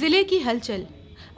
जिले की हलचल।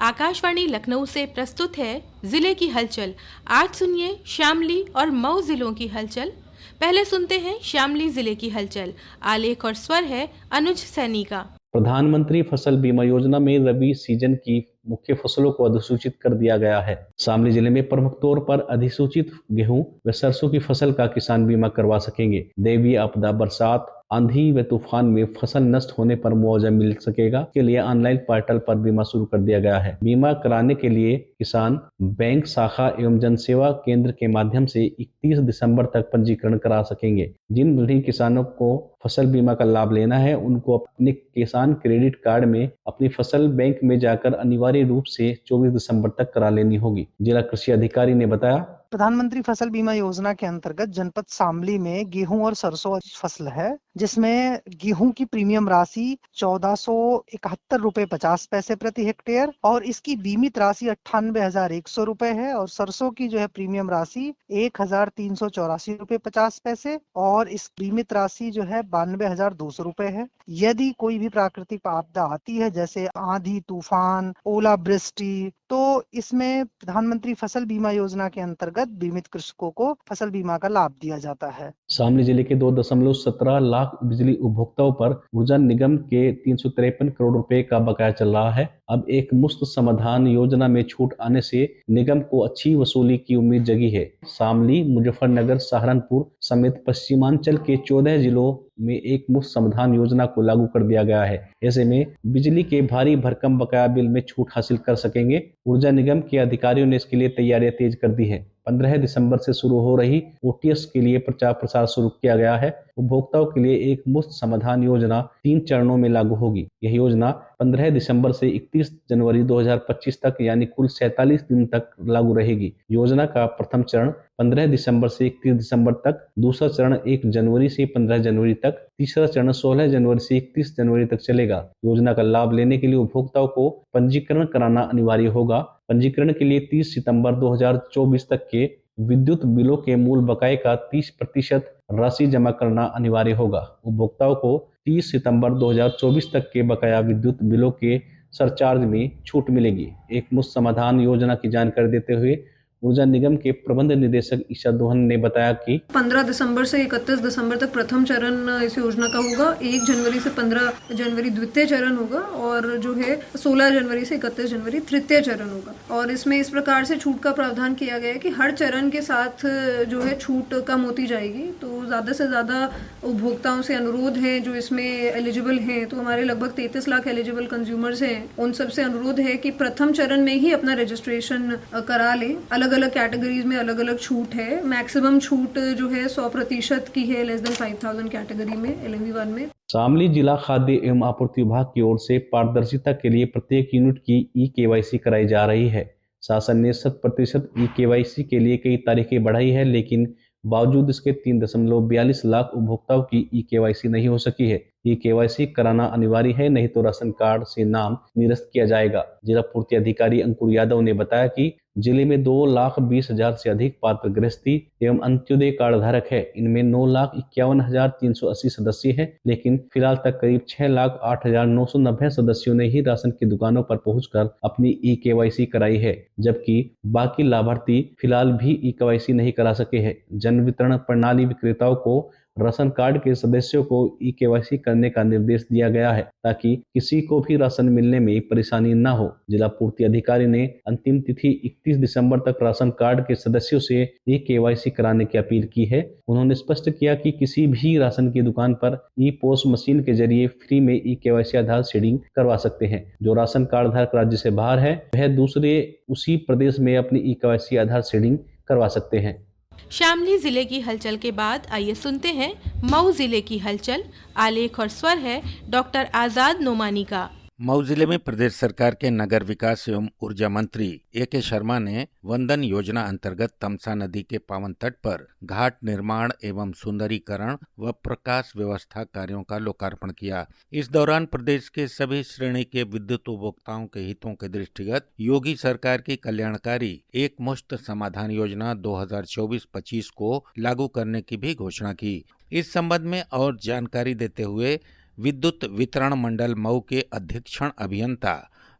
आकाशवाणी लखनऊ से प्रस्तुत है जिले की हलचल। आज सुनिए शामली और मऊ जिलों की हलचल। पहले सुनते हैं शामली जिले की हलचल। आलेख और स्वर है अनुज सैनी का। प्रधानमंत्री फसल बीमा योजना में रबी सीजन की मुख्य फसलों को अधिसूचित कर दिया गया है। शामली जिले में प्रमुख तौर पर अधिसूचित गेहूं व सरसों की फसल का किसान बीमा करवा सकेंगे। दैवीय आपदा, बरसात, आंधी व तूफान में फसल नष्ट होने पर मुआवजा मिल सकेगा। के लिए ऑनलाइन पोर्टल पर बीमा शुरू कर दिया गया है। बीमा कराने के लिए किसान बैंक शाखा एवं जनसेवा केंद्र के माध्यम से 31 दिसंबर तक पंजीकरण करा सकेंगे। जिन भी किसानों को फसल बीमा का लाभ लेना है, उनको अपने किसान क्रेडिट कार्ड में अपनी फसल बैंक में जाकर अनिवार्य रूप से 24 दिसंबर तक करा लेनी होगी। जिला कृषि अधिकारी ने बताया, प्रधानमंत्री फसल बीमा योजना के अंतर्गत जनपद शामली में गेहूं और सरसों फसल है, जिसमें गेहूं की प्रीमियम राशि 1471 रुपए 50 पैसे प्रति हेक्टेयर और इसकी बीमित राशि 98,100 रुपए है। और सरसों की जो है प्रीमियम राशि 1,384 रुपए 50 पैसे और इस बीमित राशि जो है 92,200 रुपए है। यदि कोई भी प्राकृतिक आपदा आती है जैसे आंधी, तूफान, ओलावृष्टि, तो इसमें प्रधानमंत्री फसल बीमा योजना के अंतर्गत बीमित कृषकों को फसल बीमा का लाभ दिया जाता है। शामली जिले के 2.17 लाख बिजली उपभोक्ताओं पर ऊर्जा निगम के 353 करोड़ रुपए का बकाया चल रहा है। अब एक मुफ्त समाधान योजना में छूट आने से निगम को अच्छी वसूली की उम्मीद जगी है। शामली, मुजफ्फरनगर, सहारनपुर समेत पश्चिमांचल के 14 जिलों में एक मुफ्त समाधान योजना को लागू कर दिया गया है। ऐसे में बिजली के भारी भरकम बकाया बिल में छूट हासिल कर सकेंगे। ऊर्जा निगम के अधिकारियों ने इसके लिए तैयारियां तेज कर दी है। 15 दिसंबर से शुरू हो रही ओटीएस के लिए प्रचार प्रसार शुरू किया गया है। उपभोक्ताओं के लिए एक मुफ्त समाधान योजना 3 चरणों में लागू होगी। यह योजना 15 दिसंबर से 31 जनवरी 2025 तक यानी कुल 47 दिन तक लागू रहेगी। योजना का प्रथम चरण 15 दिसंबर से 31 दिसंबर तक, दूसरा चरण 1 जनवरी से 15 जनवरी तक, तीसरा चरण 16 जनवरी से 31 जनवरी तक चलेगा। योजना का लाभ लेने के लिए उपभोक्ताओं को पंजीकरण कराना अनिवार्य होगा। पंजीकरण के लिए 30 सितंबर 2024 तक के विद्युत बिलों के मूल बकाये का 30% राशि जमा करना अनिवार्य होगा। उपभोक्ताओं को 30 सितंबर 2024 तक के बकाया विद्युत बिलों के सरचार्ज में छूट मिलेगी। एक मुफ्त समाधान योजना की जानकारी देते हुए ऊर्जा निगम के प्रबंध निदेशक ईशा दोहन ने बताया कि 15 दिसंबर से 31 दिसंबर तक प्रथम चरण इस योजना का होगा। 1 जनवरी से 15 जनवरी द्वितीय चरण होगा और जो है 16 जनवरी से 31 जनवरी तृतीय चरण होगा। और इसमें इस प्रकार से छूट का प्रावधान किया गया है कि हर चरण के साथ जो है छूट कम होती जाएगी। तो ज़्यादा से ज़्यादा उपभोक्ताओं से अनुरोध है जो इसमें एलिजिबल हैं, तो हमारे लगभग 33 लाख एलिजिबल कंज्यूमर्स हैं, उन सबसे अनुरोध है कि प्रथम चरण में ही अपना रजिस्ट्रेशन करा लें। अलग अलग कैटेगरीज में अलग अलग छूट है। मैक्सिमम छूट जो है 100% की है लेस देन 5,000 कैटेगरी में LMV1 में। शामली जिला खाद्य एवं आपूर्ति विभाग की ओर से पारदर्शिता के लिए प्रत्येक यूनिट की ई-KYC कराई जा रही है। शासन ने 100% ई-KYC के लिए कई तारीखें बढ़ाई है, लेकिन बावजूद इसके 3.42 लाख उपभोक्ताओं की ई-KYC नहीं हो सकी है। ई-KYC कराना अनिवार्य है, नहीं तो राशन कार्ड से नाम निरस्त किया जाएगा। जिला पूर्ति अधिकारी अंकुर यादव ने बताया कि जिले में 2,20,000 से अधिक पात्र गृहस्थी एवं अंत्योदय कार्ड धारक है। इनमें 9,51,380 सदस्य हैं, लेकिन फिलहाल तक करीब 6,08,990 सदस्यों ने ही राशन की दुकानों पर पहुंचकर अपनी ई-KYC कराई है, जबकि बाकी लाभार्थी फिलहाल भी ई-KYC नहीं करा सके हैं। जन वितरण प्रणाली विक्रेताओं को राशन कार्ड के सदस्यों को ई-KYC करने का निर्देश दिया गया है, ताकि किसी को भी राशन मिलने में परेशानी न हो। जिला पूर्ति अधिकारी ने अंतिम तिथि 31 दिसंबर तक राशन कार्ड के सदस्यों से ई-KYC कराने की अपील की है। उन्होंने स्पष्ट किया कि किसी भी राशन की दुकान पर ई-पोस मशीन के जरिए फ्री में ई-KYC आधार सीडिंग करवा सकते हैं। जो राशन कार्ड धारक राज्य से बाहर है, वह दूसरे उसी प्रदेश में अपनी ई-KYC आधार सीडिंग करवा सकते हैं। शामली जिले की हलचल के बाद आइए सुनते हैं मऊ जिले की हलचल। आलेख और स्वर है डॉक्टर आजाद नोमानी का। मऊ जिले में प्रदेश सरकार के नगर विकास एवं ऊर्जा मंत्री A.K. शर्मा ने वंदन योजना अंतर्गत तमसा नदी के पावन तट पर घाट निर्माण एवं सुंदरीकरण व प्रकाश व्यवस्था कार्यों का लोकार्पण किया। इस दौरान प्रदेश के सभी श्रेणी के विद्युत उपभोक्ताओं के हितों के दृष्टिगत योगी सरकार की कल्याणकारी एक मुश्त समाधान योजना 2024-25 को लागू करने की भी घोषणा की। इस संबंध में और जानकारी देते हुए विद्युत वितरण मंडल मऊ के अधीक्षण अभियंता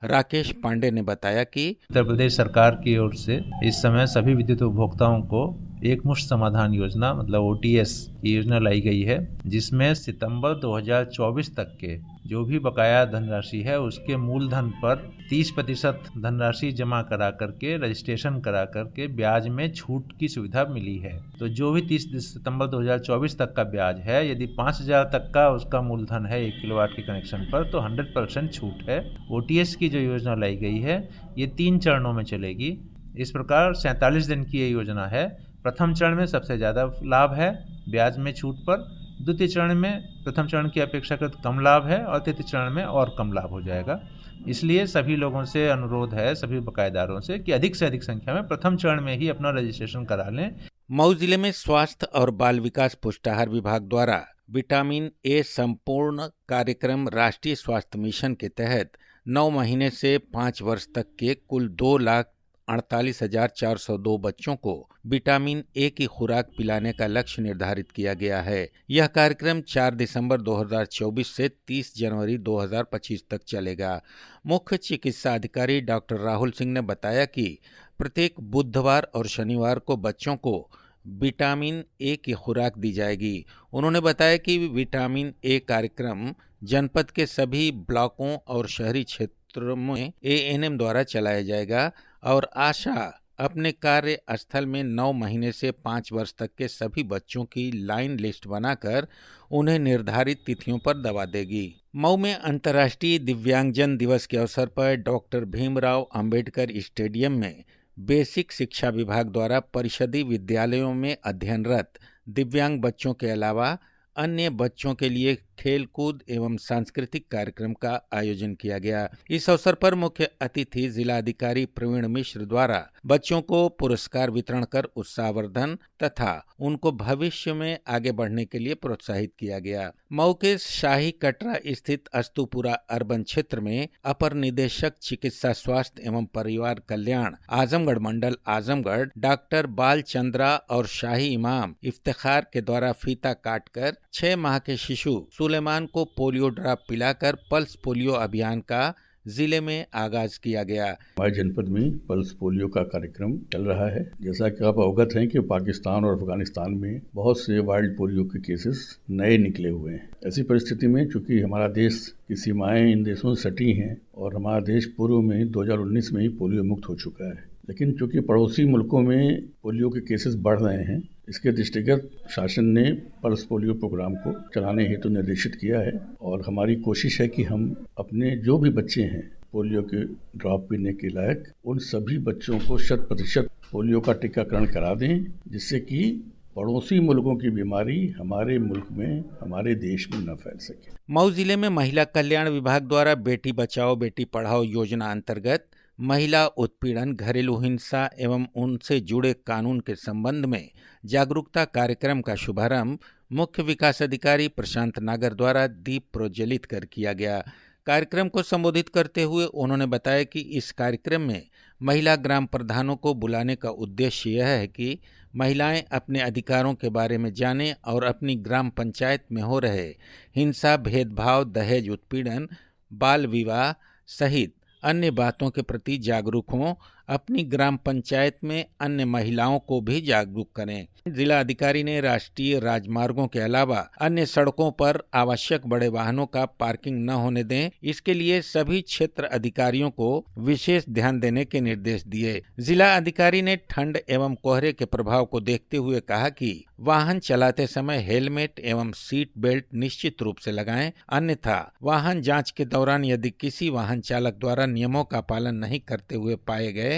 राकेश पांडे ने बताया कि उत्तर प्रदेश सरकार की ओर से इस समय सभी विद्युत उपभोक्ताओं को एक मुश्त समाधान योजना मतलब OTS की योजना लाई गई है, जिसमें सितंबर 2024 तक के जो भी बकाया धनराशि है उसके मूलधन पर 30% धनराशि जमा करा करके रजिस्ट्रेशन करा करके ब्याज में छूट की सुविधा मिली है। तो जो भी 30 सितंबर 2024 तक का ब्याज है, यदि 5,000 तक का उसका मूलधन है 1 किलोवाट के कनेक्शन पर, तो 100% छूट है। OTS की जो योजना लाई गई है ये 3 चरणों में चलेगी। इस प्रकार 47 दिन की ये योजना है। प्रथम चरण में सबसे ज़्यादा लाभ है ब्याज में छूट पर, द्वितीय चरण में प्रथम चरण की अपेक्षाकृत कम लाभ है और तृतीय चरण में और कम लाभ हो जाएगा। इसलिए सभी लोगों से अनुरोध है, सभी बकायेदारों से, कि अधिक से अधिक संख्या में प्रथम चरण में ही अपना रजिस्ट्रेशन करा लें। मऊ जिले में स्वास्थ्य और बाल विकास पुष्टाहार विभाग द्वारा विटामिन ए संपूर्ण कार्यक्रम राष्ट्रीय स्वास्थ्य मिशन के तहत 9 महीने से 5 वर्ष तक के कुल 2,48,402 बच्चों को विटामिन ए की खुराक पिलाने का लक्ष्य निर्धारित किया गया है। यह कार्यक्रम 4 दिसंबर 2024 से 30 जनवरी 2025 तक चलेगा। मुख्य चिकित्सा अधिकारी डॉक्टर राहुल सिंह ने बताया कि प्रत्येक बुधवार और शनिवार को बच्चों को विटामिन ए की खुराक दी जाएगी। उन्होंने बताया कि विटामिन ए कार्यक्रम जनपद के सभी ब्लॉकों और शहरी क्षेत्रों में ANM द्वारा चलाया जाएगा और आशा अपने कार्य स्थल में 9 महीने से 5 वर्ष तक के सभी बच्चों की लाइन लिस्ट बनाकर उन्हें निर्धारित तिथियों पर दवा देगी। मऊ में अंतर्राष्ट्रीय दिव्यांगजन दिवस के अवसर पर डॉक्टर भीमराव अंबेडकर स्टेडियम में बेसिक शिक्षा विभाग द्वारा परिषदीय विद्यालयों में अध्ययनरत दिव्यांग बच्चों के अलावा अन्य बच्चों के लिए खेलकूद एवं सांस्कृतिक कार्यक्रम का आयोजन किया गया। इस अवसर पर मुख्य अतिथि जिलाधिकारी प्रवीण मिश्र द्वारा बच्चों को पुरस्कार वितरण कर उत्साहवर्धन तथा उनको भविष्य में आगे बढ़ने के लिए प्रोत्साहित किया गया। मऊ के शाही कटरा स्थित अस्तुपुरा अर्बन क्षेत्र में अपर निदेशक चिकित्सा स्वास्थ्य एवं परिवार कल्याण आजमगढ़ मंडल आजमगढ़ डॉक्टर बाल चंद्रा और शाही इमाम इफ्तिखार के द्वारा फीता काटकर 6 माह के शिशु सुलेमान को पोलियो ड्रॉप पिलाकर पल्स पोलियो अभियान का जिले में आगाज किया गया। हमारे जनपद में पल्स पोलियो का कार्यक्रम चल रहा है। जैसा कि आप अवगत हैं कि पाकिस्तान और अफगानिस्तान में बहुत से वाइल्ड पोलियो के केसेस नए निकले हुए हैं। ऐसी परिस्थिति में चूंकि हमारा देश की सीमाएं इन देशों से सटी हैं और हमारा देश पूर्व में 2019 में ही पोलियो मुक्त हो चुका है, लेकिन चूंकि पड़ोसी मुल्कों में पोलियो के केसेस बढ़ रहे हैं, इसके दृष्टिगत शासन ने पल्स पोलियो प्रोग्राम को चलाने हेतु निर्देशित किया है और हमारी कोशिश है कि हम अपने जो भी बच्चे हैं पोलियो के ड्रॉप पीने के लायक, उन सभी बच्चों को 100% पोलियो का टीकाकरण करा दें, जिससे कि पड़ोसी मुल्कों की बीमारी हमारे मुल्क में, हमारे देश में न फैल सके। मऊ जिले में महिला कल्याण विभाग द्वारा बेटी बचाओ बेटी पढ़ाओ योजना अंतर्गत महिला उत्पीड़न, घरेलू हिंसा एवं उनसे जुड़े कानून के संबंध में जागरूकता कार्यक्रम का शुभारंभ मुख्य विकास अधिकारी प्रशांत नागर द्वारा दीप प्रज्वलित कर किया गया। कार्यक्रम को संबोधित करते हुए उन्होंने बताया कि इस कार्यक्रम में महिला ग्राम प्रधानों को बुलाने का उद्देश्य यह है कि महिलाएं अपने अधिकारों के बारे में जानें और अपनी ग्राम पंचायत में हो रहे हिंसा, भेदभाव, दहेज उत्पीड़न, बाल विवाह सहित अन्य बातों के प्रति जागरूक हों, अपनी ग्राम पंचायत में अन्य महिलाओं को भी जागरूक करें। जिला अधिकारी ने राष्ट्रीय राजमार्गों के अलावा अन्य सड़कों पर आवश्यक बड़े वाहनों का पार्किंग न होने दें, इसके लिए सभी क्षेत्र अधिकारियों को विशेष ध्यान देने के निर्देश दिए। जिला अधिकारी ने ठंड एवं कोहरे के प्रभाव को देखते हुए कहा कि वाहन चलाते समय हेलमेट एवं सीट बेल्ट निश्चित रूप से लगाएं, अन्यथा वाहन जांच के दौरान यदि किसी वाहन चालक द्वारा नियमों का पालन नहीं करते हुए पाए गए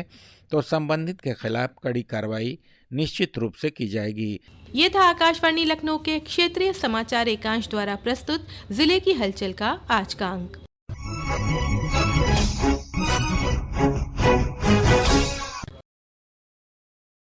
तो संबंधित के खिलाफ कड़ी कार्रवाई निश्चित रूप से की जाएगी। ये था आकाशवाणी लखनऊ के क्षेत्रीय समाचार एकांश द्वारा प्रस्तुत जिले की हलचल का आज का अंक।